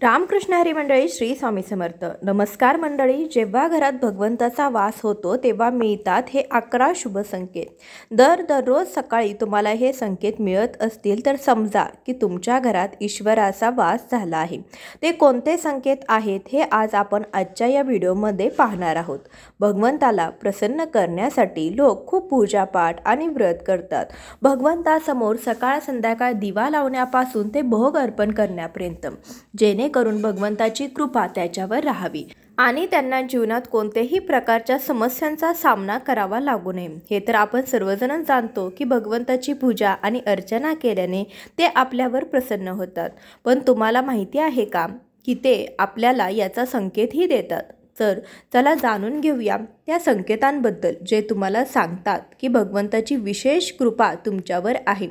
रामकृष्ण हरी मंडळी, श्री स्वामी समर्थ. नमस्कार मंडळी. जेव्हा घरात भगवंताचा वास होतो तेव्हा मिळतात हे 11 शुभ संकेत. दररोज सकाळी तुम्हाला हे संकेत मिळत असतील तर समजा की तुमच्या घरात ईश्वराचा वास झाला आहे. ते कोणते संकेत आहेत हे आज आपण आजच्या या व्हिडिओमध्ये पाहणार आहोत. भगवंताला प्रसन्न करण्यासाठी लोक खूप पूजापाठ आणि व्रत करतात. भगवंतासमोर सकाळ संध्याकाळ दिवा लावण्यापासून ते भोग अर्पण करण्यापर्यंत, जेणेकरून भगवंताची कृपा त्याच्यावर राहावी आणि त्यांना जीवनात कोणत्याही प्रकारच्या समस्यांचा सामना करावा लागू नये. हे तर आपण सर्वजण जाणतो की भगवंताची पूजा आणि अर्चना केल्याने ते आपल्यावर प्रसन्न होतात. पण तुम्हाला माहिती आहे का की ते आपल्याला याचा संकेतही देतात. तर चला जाणून घेऊया त्या संकेतांबद्दल, जे तुम्हाला सांगतात की भगवंताची विशेष कृपा तुमच्यावर आहे.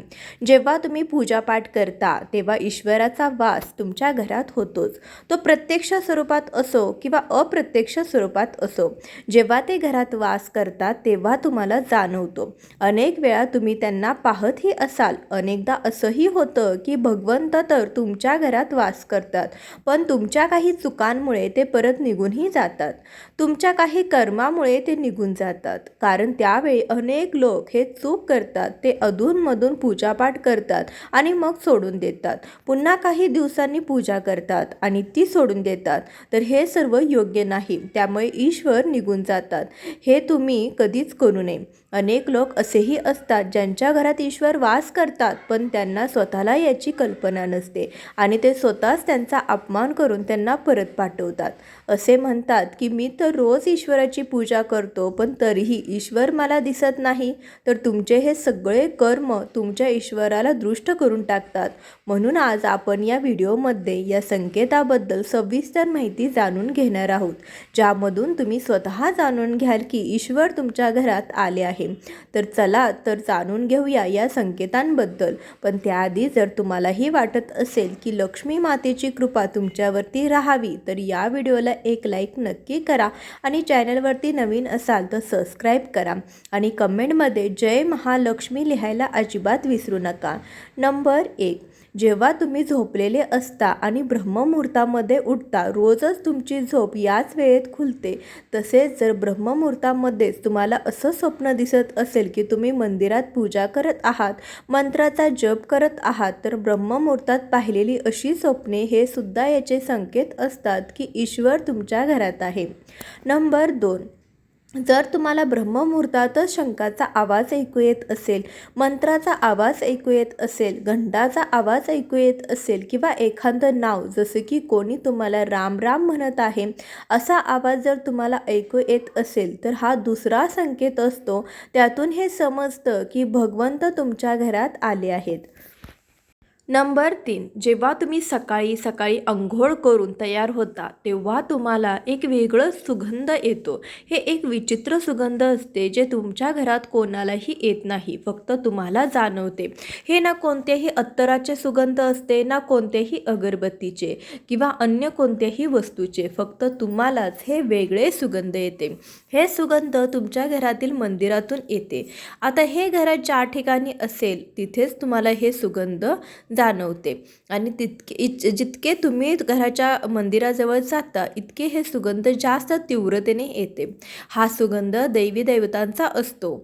जेव्हा तुम्ही पूजापाठ करता तेव्हा ईश्वराचा वास तुमच्या घरात होतोच. तो प्रत्यक्ष स्वरूपात असो किंवा अप्रत्यक्ष स्वरूपात असो, जेव्हा ते घरात वास करतात तेव्हा तुम्हाला जाणवतो. अनेक वेळा तुम्ही त्यांना पाहतही असाल. अनेकदा असंही होतं की भगवंत तर तुमच्या घरात वास करतात, पण तुमच्या काही चुकांमुळे ते परत निघूनही जातात. तुमच्या काही कर्मामुळे ते निघून जातात. कारण त्यावेळी अनेक लोक हे चूक करतात. ते अधूनमधून पूजापाठ करतात आणि मग सोडून देतात. पुन्हा काही दिवसांनी पूजा करतात आणि ती सोडून देतात. तर हे सर्व योग्य नाही. त्यामुळे ईश्वर निघून जातात. हे तुम्ही कधीच करू नये. अनेक लोक असेही असतात ज्यांच्या घरात ईश्वर वास करतात, पण त्यांना स्वतःला याची कल्पना नसते आणि ते स्वतःच त्यांचा अपमान करून त्यांना परत पाठवतात. असे म्हणतात की मी तर रोज ईश्वराची पूजा करतो, पण तरीही ईश्वर मला दिसत नाही. तर तुमचे हे सगळे कर्म तुमच्या ईश्वराला दृष्ट करून टाकतात. म्हणून आज आपण या व्हिडिओमध्ये या संकेताबद्दल सविस्तर माहिती जाणून घेणार आहोत, ज्यामधून तुम्ही स्वतः जाणून घ्याल की ईश्वर तुमच्या घरात आले आहे. तर चला तर जाणून घेऊया या संकेतांबद्दल. पण त्याआधी जर तुम्हालाही वाटत असेल की लक्ष्मी मातेची कृपा तुमच्यावरती राहावी, तर या व्हिडिओला एक लाईक नक्की करा आणि चॅनलवरती नवीन असाल तर सबस्क्राईब करा आणि कमेंटमध्ये जय महालक्ष्मी लिहायला अजिबात विसरू नका. नंबर 1, जेव्हा तुम्ही झोपलेले असता आणि ब्रह्ममुहूर्तामध्ये उठता, रोजच तुमची झोप याच वेळेत खुलते. तसेच जर ब्रह्ममुहूर्तामध्येच तुम्हाला असं स्वप्न दिसत असेल की तुम्ही मंदिरात पूजा करत आहात, मंत्राचा जप करत आहात, तर ब्रह्ममुहूर्तात पाहिलेली अशी स्वप्ने हे सुद्धा याचे संकेत असतात की ईश्वर तुमच्या घरात आहे. नंबर 2, जर तुम्हाला ब्रह्ममुहूर्तातच शंखाचा आवाज ऐकू येत असेल, मंत्राचा आवाज ऐकू येत असेल, घंटाचा आवाज ऐकू येत असेल किंवा एखादं नाव जसं की कोणी तुम्हाला राम राम म्हणत आहे असा आवाज जर तुम्हाला ऐकू येत असेल, तर हा दुसरा संकेत असतो. त्यातून हे समजतं की भगवंत तुमच्या घरात आले आहेत. नंबर 3, जेव्हा तुम्ही सकाळी सकाळी अंघोळ करून तयार होता तेव्हा तुम्हाला एक वेगळं सुगंध येतो. हे एक विचित्र सुगंध असते जे तुमच्या घरात कोणालाही येत नाही, फक्त तुम्हाला जाणवते. हे ना कोणत्याही अत्तराचे सुगंध असते, ना कोणत्याही अगरबत्तीचे किंवा अन्य कोणत्याही वस्तूचे, फक्त तुम्हालाच हे वेगळे सुगंध येते. हे सुगंध तुमच्या घरातील मंदिरातून येते. आता हे घरात ज्या ठिकाणी असेल तिथेच तुम्हाला हे सुगंध जाणवते आणि जितके तुम्ही घराच्या मंदिराजवळ जाता इतके हे सुगंध जास्त तीव्रतेने येते. हा सुगंध दैवी देवतांचा असतो,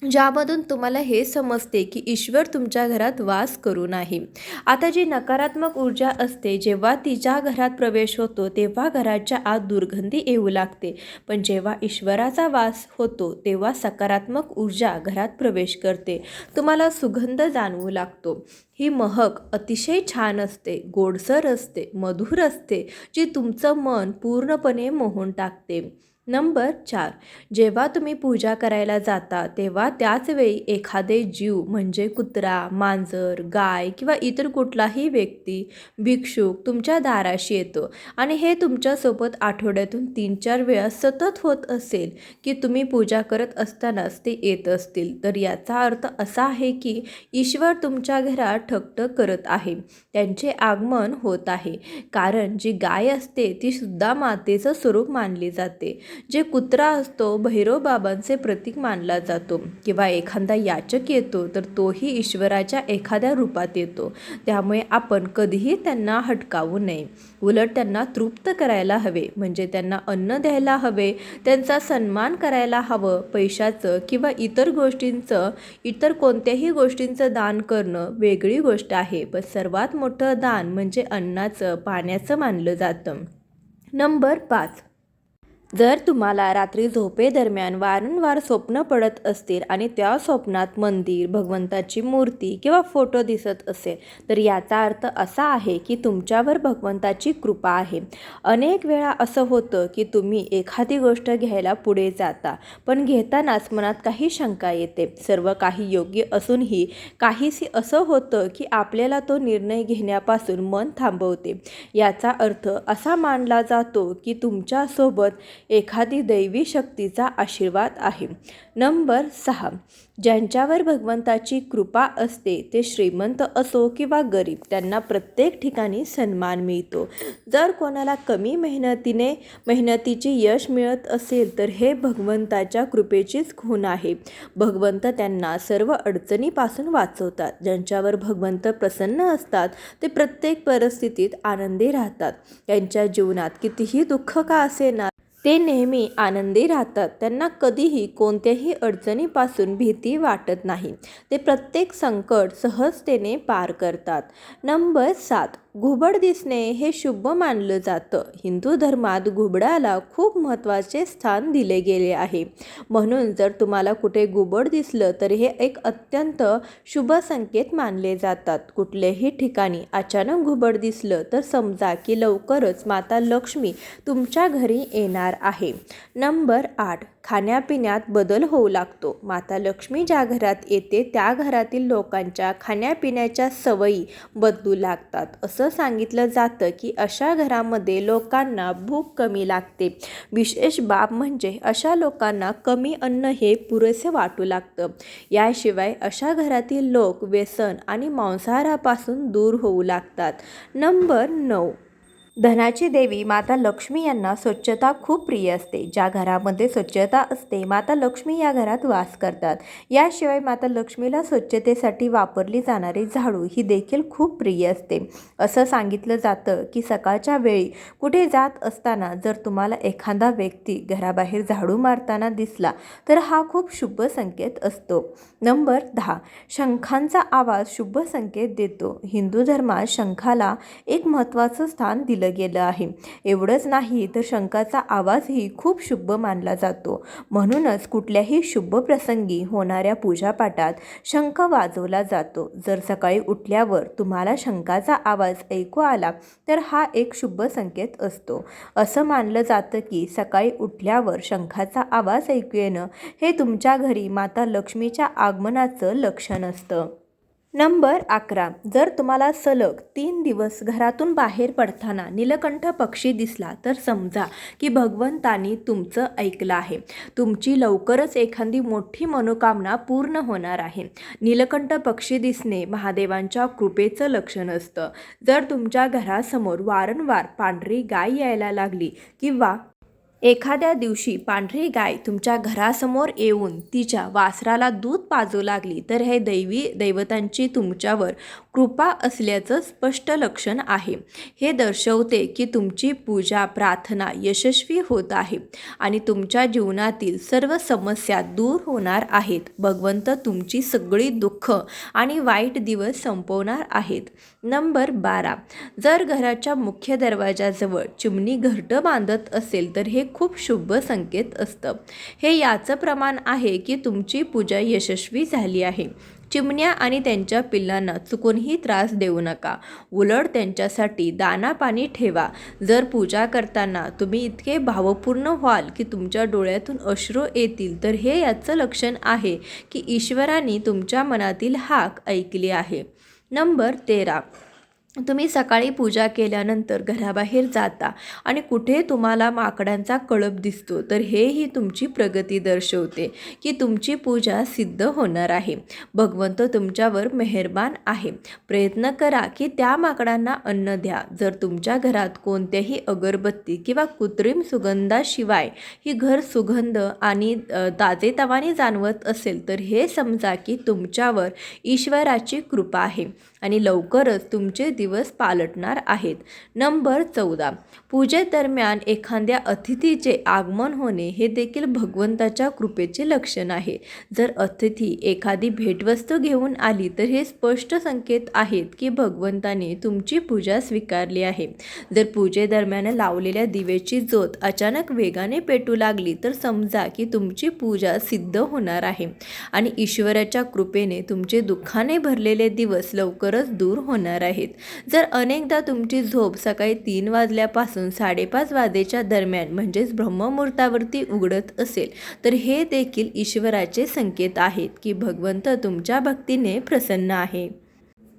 ज्यामधून तुम्हाला हे समजते की ईश्वर तुमच्या घरात वास करून आहे. आता जी नकारात्मक ऊर्जा असते, जेव्हा तिच्या घरात प्रवेश होतो तेव्हा घराच्या आत दुर्गंधी येऊ लागते. पण जेव्हा ईश्वराचा वास होतो तेव्हा सकारात्मक ऊर्जा घरात प्रवेश करते. तुम्हाला सुगंध जाणवू लागतो. ही महक अतिशय छान असते, गोडसर असते, मधुर असते, जी तुमचं मन पूर्णपणे मोहून टाकते. नंबर 4, जेव्हा तुम्ही पूजा करायला जाता तेव्हा त्याच वेळी एखादे जीव म्हणजे कुत्रा, मांजर, गाय किंवा इतर कुठलाही व्यक्ती, भिक्षुक तुमच्या दाराशी येतो आणि हे तुमच्यासोबत आठवड्यातून 3-4 वेळा सतत होत असेल की तुम्ही पूजा करत असतानाच ते येत असतील, तर याचा अर्थ असा आहे की ईश्वर तुमच्या घरात ठकठक करत आहे. त्यांचे आगमन होत आहे. कारण जी गाय असते ती सुद्धा मातेचं स्वरूप मानली जाते. जे कुत्रा असतो भैरवबाबांचे प्रतीक मानला जातो किंवा एखादा याचक येतो तर तोही ईश्वराच्या एखाद्या रूपात येतो. त्यामुळे आपण कधीही त्यांना हटकावू नये, उलट त्यांना तृप्त करायला हवे, म्हणजे त्यांना अन्न द्यायला हवे, त्यांचा सन्मान करायला हवं. पैशाचं किंवा इतर कोणत्याही गोष्टींचं दान करणं वेगळी गोष्ट आहे, पण सर्वात मोठं दान म्हणजे अन्नाचं, पाण्याचं मानलं जातं. नंबर 5, जर तुम्हाला रात्री झोपेदरम्यान वारंवार स्वप्न पडत असतील आणि त्या स्वप्नात मंदिर, भगवंताची मूर्ती किंवा फोटो दिसत असेल, तर याचा अर्थ असा आहे की तुमच्यावर भगवंताची कृपा आहे. अनेक वेळा असं होतं की तुम्ही एखादी गोष्ट घ्यायला पुढे जाता, पण घेतानाच मनात काही शंका येते. सर्व काही योग्य असूनही काहीसे असं होतं की आपल्याला तो निर्णय घेण्यापासून मन थांबवते. याचा अर्थ असा मानला जातो की तुमच्यासोबत एखादी दैवी शक्तीचा आशीर्वाद आहे. नंबर 6, ज्यांच्यावर भगवंताची कृपा असते ते श्रीमंत असो किंवा गरीब, त्यांना प्रत्येक ठिकाणी सन्मान मिळतो. जर कोणाला कमी मेहनतीचे यश मिळत असेल तर हे भगवंताच्या कृपेचीच खूण आहे. भगवंत त्यांना सर्व अडचणीपासून वाचवतात. ज्यांच्यावर भगवंत प्रसन्न असतात ते प्रत्येक परिस्थितीत आनंदी राहतात. त्यांच्या जीवनात कितीही दुःख का असेना, ते नेहमी आनंदी राहतात. त्यांना कधीही कोणत्याही अडचणीपासून भीती वाटत नाही. ते प्रत्येक संकट सहजतेने पार करतात. नंबर 7, घुबड दिसणे हे शुभ मानलं जातं. हिंदू धर्मात घुबडाला खूप महत्त्वाचे स्थान दिले गेले आहे. म्हणून जर तुम्हाला कुठे घुबड दिसलं तर हे एक अत्यंत शुभ संकेत मानले जातात. कुठल्याही ठिकाणी अचानक घुबड दिसलं तर समजा की लवकरच माता लक्ष्मी तुमच्या घरी येणार आहे. नंबर 8, खाण्यापिण्यात बदल होऊ लागतो. माता लक्ष्मी ज्या घरात येते त्या घरातील लोकांच्या खाण्यापिण्याच्या सवयी बदलू लागतात. असं सांगितलं जातं की अशा घरामध्ये लोकांना भूक कमी लागते. विशेष बाब म्हणजे अशा लोकांना कमी अन्न हे पुरेसे वाटू लागतं. याशिवाय अशा घरातील लोक व्यसन आणि मांसाहारापासून दूर होऊ लागतात. नंबर 9, धनाची देवी माता लक्ष्मी यांना स्वच्छता खूप प्रिय असते. ज्या घरामध्ये स्वच्छता असते माता लक्ष्मी या घरात वास करतात. याशिवाय माता लक्ष्मीला स्वच्छतेसाठी वापरली जाणारी झाडू ही देखील खूप प्रिय असते. असं सांगितलं जातं की सकाळच्या वेळी कुठे जात असताना जर तुम्हाला एखादा व्यक्ती घराबाहेर झाडू मारताना दिसला तर हा खूप शुभ संकेत असतो. नंबर 10, शंखांचा आवाज शुभ संकेत देतो. हिंदू धर्मात शंखाला एक महत्त्वाचं स्थान दिलं गेलं आहे. एवढंच नाही तर शंखाचा आवाजही खूप शुभ मानला जातो. म्हणूनच कुठल्याही शुभ प्रसंगी होणाऱ्या पूजापाठात शंख वाजवला जातो. जर सकाळी उठल्यावर तुम्हाला शंखाचा आवाज ऐकू आला तर हा एक शुभ संकेत असतो. असं मानलं जातं की सकाळी उठल्यावर शंखाचा आवाज ऐकू येणं हे तुमच्या घरी माता लक्ष्मीच्या आगमनाचं लक्षण असतं. नंबर 11, जर तुम्हाला सलग 3 दिवस घरातून बाहेर पडताना नीलकंठ पक्षी दिसला तर समजा की भगवंतानी तुमचं ऐकलं आहे. तुमची लवकरच एखादी मोठी मनोकामना पूर्ण होणार आहे. नीलकंठ पक्षी दिसणे महादेवांच्या कृपेचं लक्षण असतं. जर तुमच्या घरासमोर वारंवार पांढरी गाय यायला लागली किंवा एखाद्या दिवशी पांढरी गाय तुमच्या घरासमोर येऊन तिच्या वासराला दूध पाजू लागली तर हे दैवतांची तुमच्यावर कृपा असल्याचं स्पष्ट लक्षण आहे. हे दर्शवते की तुमची पूजा प्रार्थना यशस्वी होत आहे आणि तुमच्या जीवनातील सर्व समस्या दूर होणार आहेत. भगवंत तुमची सगळी दुःख आणि वाईट दिवस संपवणार आहेत. नंबर 12, जर घराच्या मुख्य दरवाजाजवळ चिमणी घरटं बांधत असेल तर हे खूप शुभ संकेत असतं. हे याचं प्रमाण आहे की तुमची पूजा यशस्वी झाली आहे. चिमण्या आणि त्यांच्या पिल्लांना चुकूनही त्रास देऊ नका. उलट त्यांच्यासाठी दाना पाणी ठेवा. जर पूजा करताना तुम्ही इतके भावपूर्ण व्हाल की तुमच्या डोळ्यातून अश्रू येतील तर हे याचं लक्षण आहे की ईश्वराने तुमच्या मनातील हाक ऐकली आहे. नंबर 13, तुम्ही सकाळी पूजा केल्यानंतर घराबाहेर जाता आणि कुठे तुम्हाला माकडांचा कळप दिसतो, तर हेही तुमची प्रगती दर्शवते की तुमची पूजा सिद्ध होणार आहे. भगवंत तुमच्यावर मेहरबान आहे. प्रयत्न करा की त्या माकडांना अन्न द्या. जर तुमच्या घरात कोणत्याही अगरबत्ती किंवा कृत्रिम सुगंधाशिवाय ही घर सुगंध आणि ताजेतवाने जाणवत असेल, तर हे समजा की तुमच्यावर ईश्वराची कृपा आहे आणि लवकरच तुमचे दिवस पालटणार आहेत. नंबर 14, पूजेदरम्यान एखाद्या अतिथीचे आगमन होणे हे देखील भगवंताच्या कृपेचे लक्षण आहे. जर अतिथी एखादी भेटवस्तू घेऊन आली, तर हे स्पष्ट संकेत आहेत की भगवंताने तुमची पूजा स्वीकारली आहे. जर पूजेदरम्यान लावलेल्या दिव्याची ज्योत अचानक वेगाने पेटू लागली, तर समजा की तुमची पूजा सिद्ध होणार आहे आणि ईश्वराच्या कृपेने तुमचे दुःखाने भरलेले दिवस लवकरच दूर होणार आहेत. जर अनेकदा तुमची झोप सकाळी 3 वाजल्यापासून 5:30 वाजेच्या दरम्यान म्हणजेच ब्रह्ममुहूर्तावरती उघडत असेल, तर हे देखील ईश्वराचे संकेत आहेत की भगवंत तुमच्या भक्तीने प्रसन्न आहे.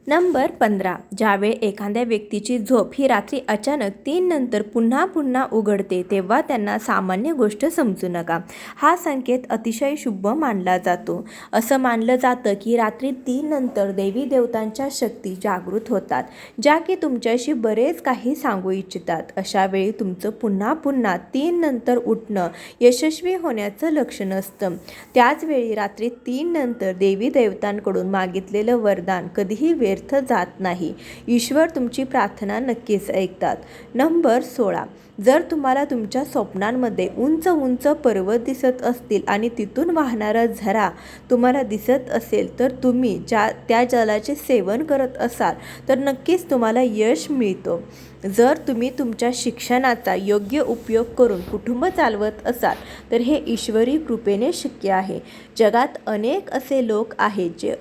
नंबर 15, ज्यावेळी एखाद्या व्यक्तीची झोप ही रात्री अचानक 3 नंतर पुन्हा पुन्हा उघडते, तेव्हा त्यांना सामान्य गोष्ट समजू नका. हा संकेत अतिशय शुभ मानला जातो. असं मानलं जातं की रात्री 3 नंतर देवी देवतांच्या शक्ती जागृत होतात, ज्या की तुमच्याशी बरेच काही सांगू इच्छितात. अशा वेळी तुमचं पुन्हा पुन्हा 3 नंतर उठणं यशस्वी होण्याचं लक्षण असतं. त्याचवेळी रात्री 3 नंतर देवी देवतांकडून मागितलेलं वरदान कधीही व्यर्थ जात नाही. ईश्वर तुमची प्रार्थना नक्कीच ऐकतात. नंबर 16, जर तुम्हाला तुमच्या स्वप्नांमध्ये उंच उंच पर्वत दिसत असतील आणि तिथून वाहणारा झरा तुम्हाला दिसत असेल, तर तुम्ही त्या जलाचे सेवन करत असाल, तर नक्कीच तुम्हाला यश मिळतो. जर तुम्ही तुमच्या शिक्षणाचा योग्य उपयोग करून कुटुंब चालवत असाल, तर हे ईश्वरी कृपेने शक्य आहे. जगात अनेक असे लोक आहेत जे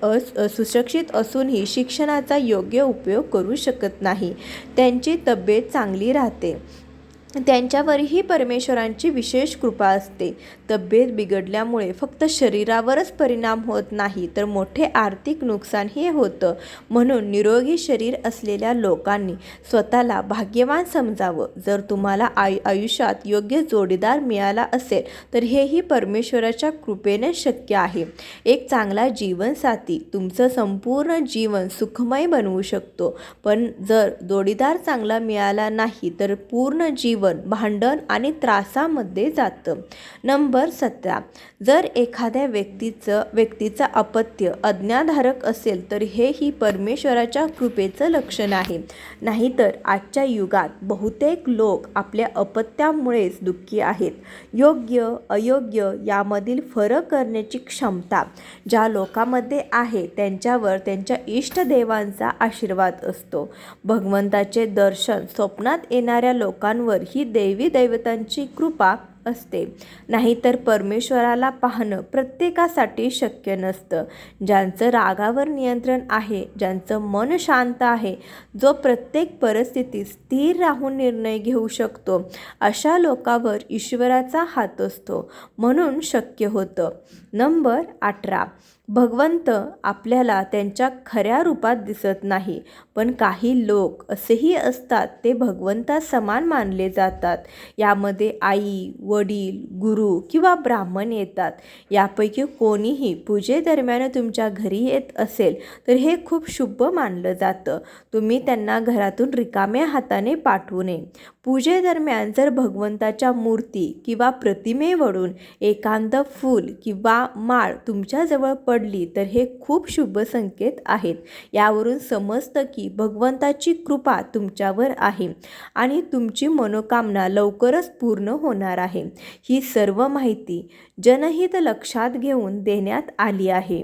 सुशिक्षित असूनही शिक्षणाचा योग्य उपयोग करू शकत नाही. त्यांची तब्येत चांगली राहते, त्यांच्यावरही परमेश्वरांची विशेष कृपा असते. तब्येत बिघडल्यामुळे फक्त शरीरावरच परिणाम होत नाही, तर मोठे आर्थिक नुकसानही होतं. म्हणून निरोगी शरीर असलेल्या लोकांनी स्वतःला भाग्यवान समजावं. जर तुम्हाला आयुष्यात योग्य जोडीदार मिळाला असेल, तर हेही परमेश्वराच्या कृपेने शक्य आहे. एक चांगला जीवनसाथी तुमचं संपूर्ण जीवन सुखमय बनवू शकतो, पण जर जोडीदार चांगला मिळाला नाही, तर पूर्ण जीवन भांडण आणि त्रासामध्ये जातं. नंबर 17, जर एखाद्या व्यक्तीचं अपत्य अज्ञाधारक असेल, तर हेही परमेश्वराच्या कृपेचं लक्षण आहे. नाहीतर आजच्या युगात बहुतेक लोक आपल्या अपत्यामुळेच दुःखी आहेत. योग्य अयोग्य यामधील फरक करण्याची क्षमता ज्या लोकांमध्ये आहे, त्यांच्यावर त्यांच्या इष्टदेवांचा आशीर्वाद असतो. भगवंताचे दर्शन स्वप्नात येणाऱ्या लोकांवर ही देवी दैवतांची कृपा असते. नाहीतर परमेश्वराला पाहणं प्रत्येकासाठी शक्य नसतं. ज्यांचं रागावर नियंत्रण आहे, ज्यांचं मन शांत आहे, जो प्रत्येक परिस्थितीत स्थिर राहून निर्णय घेऊ शकतो, अशा लोकांवर ईश्वराचा हात असतो, म्हणून शक्य होतं. नंबर 18, भगवंत आपल्याला त्यांच्या खऱ्या रूपात दिसत नाही, पण काही लोक असेही असतात ते भगवंता समान मानले जातात. यामध्ये आई, वडील, गुरु किंवा ब्राह्मण येतात. यापैकी कोणीही पूजेदरम्यान तुमच्या घरी येत असेल, तर हे खूप शुभ मानलं जातं. तुम्ही त्यांना घरातून रिकाम्या हाताने पाठवू नये. पूजेदरम्यान जर भगवंताच्या मूर्ती किंवा प्रतिमेवरून एखादं फूल किंवा माळ तुमच्याजवळ पडली, तर हे खूप शुभ संकेत आहेत. यावरून समजतं की भगवंताची कृपा तुमच्यावर आहे आणि तुमची मनोकामना लवकरच पूर्ण होणार आहे. ही सर्व माहिती जनहित लक्षात घेऊन देण्यात आली आहे.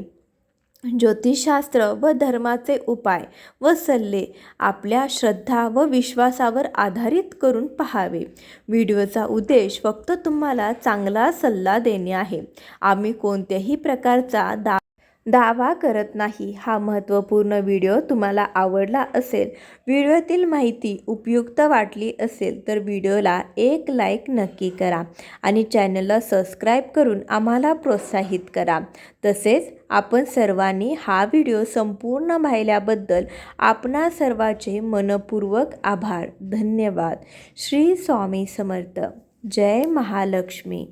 ज्योतिषशास्त्र व धर्माचे उपाय व सल्ले आपल्या श्रद्धा व विश्वासावर आधारित करून पाहावे. व्हिडिओचा उद्देश फक्त तुम्हाला चांगला सल्ला देणे आहे. आम्ही कोणत्याही प्रकारचा दावा करत नाही. हा महत्त्वपूर्ण व्हिडिओ तुम्हाला आवडला असेल, व्हिडिओतील माहिती उपयुक्त वाटली असेल तर व्हिडिओला एक लाईक नक्की करा आणि चॅनलला सबस्क्राईब करून आम्हाला प्रोत्साहित करा. तसेच आपण सर्वांनी हा व्हिडिओ संपूर्ण पाहिल्याबद्दल आपणा सर्वांचे मनपूर्वक आभार. धन्यवाद. श्री स्वामी समर्थ. जय महालक्ष्मी.